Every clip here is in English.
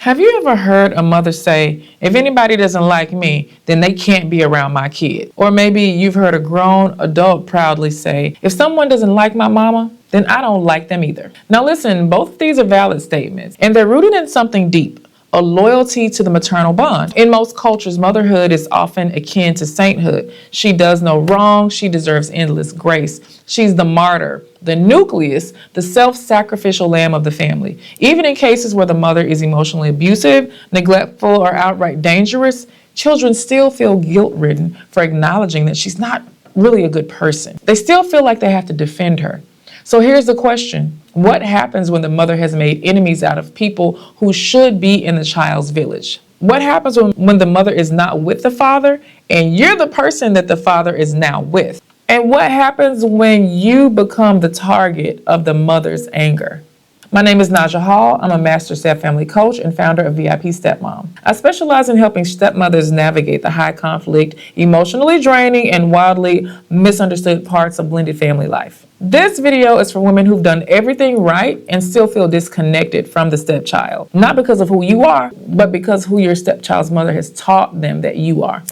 Have you ever heard a mother say, if anybody doesn't like me, then they can't be around my kid? Or maybe you've heard a grown adult proudly say, if someone doesn't like my mama, then I don't like them either. Now listen, both of these are valid statements, and they're rooted in something deep. A loyalty to the maternal bond. In most cultures, motherhood is often akin to sainthood. She does no wrong. She deserves endless grace. She's the martyr, the nucleus, the self-sacrificial lamb of the family. Even in cases where the mother is emotionally abusive, neglectful, or outright dangerous, children still feel guilt-ridden for acknowledging that she's not really a good person. They still feel like they have to defend her. So here's the question. What happens when the mother has made enemies out of people who should be in the child's village? What happens when the mother is not with the father and you're the person that the father is now with? And what happens when you become the target of the mother's anger? My name is Naja. I'm a master step-family coach and founder of VIP Stepmom. I specialize in helping stepmothers navigate the high conflict, emotionally draining, and wildly misunderstood parts of blended family life. This video is for women who've done everything right and still feel disconnected from the stepchild. Not because of who you are, but because who your stepchild's mother has taught them that you are.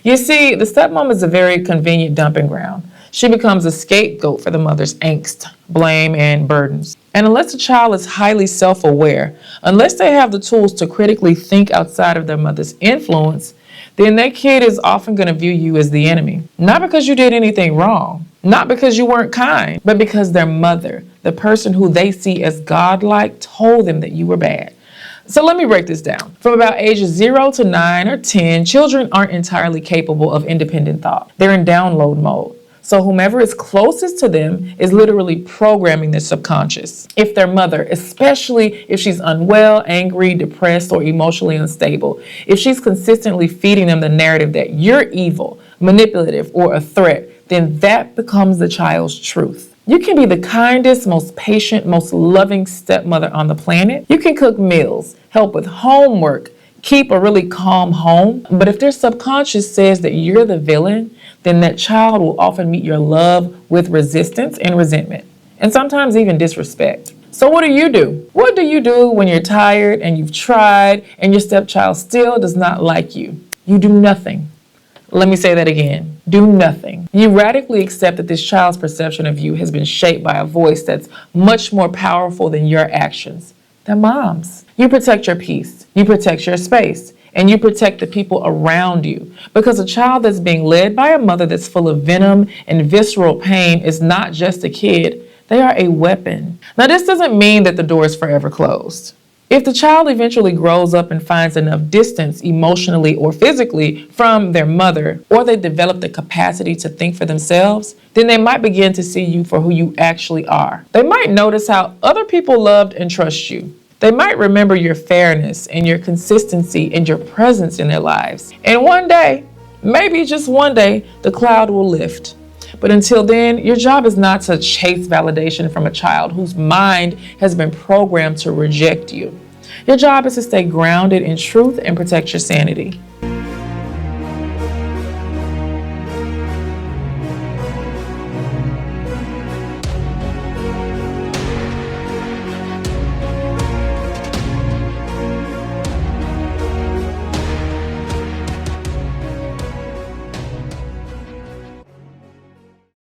You see, the stepmom is a very convenient dumping ground. She becomes a scapegoat for the mother's angst, blame, and burdens. And unless the child is highly self-aware, unless they have the tools to critically think outside of their mother's influence, then that kid is often going to view you as the enemy. Not because you did anything wrong, not because you weren't kind, but because their mother, the person who they see as godlike, told them that you were bad. So let me break this down. From about ages 0 to 9 or 10, children aren't entirely capable of independent thought. They're in download mode. So whomever is closest to them is literally programming their subconscious. If their mother, especially if she's unwell, angry, depressed, or emotionally unstable, if she's consistently feeding them the narrative that you're evil, manipulative, or a threat, then that becomes the child's truth. You can be the kindest, most patient, most loving stepmother on the planet. You can cook meals, help with homework, keep a really calm home. But if their subconscious says that you're the villain, then that child will often meet your love with resistance and resentment, and sometimes even disrespect. So what do? What do you do when you're tired and you've tried and your stepchild still does not like you? You do nothing. Let me say that again. Do nothing. You radically accept that this child's perception of you has been shaped by a voice that's much more powerful than your actions. They're moms. You protect your peace. You protect your space. And you protect the people around you. Because a child that's being led by a mother that's full of venom and visceral pain is not just a kid. They are a weapon. Now, this doesn't mean that the door is forever closed. If the child eventually grows up and finds enough distance emotionally or physically from their mother, or they develop the capacity to think for themselves, then they might begin to see you for who you actually are. They might notice how other people loved and trust you. They might remember your fairness and your consistency and your presence in their lives. And one day, maybe just one day, the cloud will lift. But until then, your job is not to chase validation from a child whose mind has been programmed to reject you. Your job is to stay grounded in truth and protect your sanity.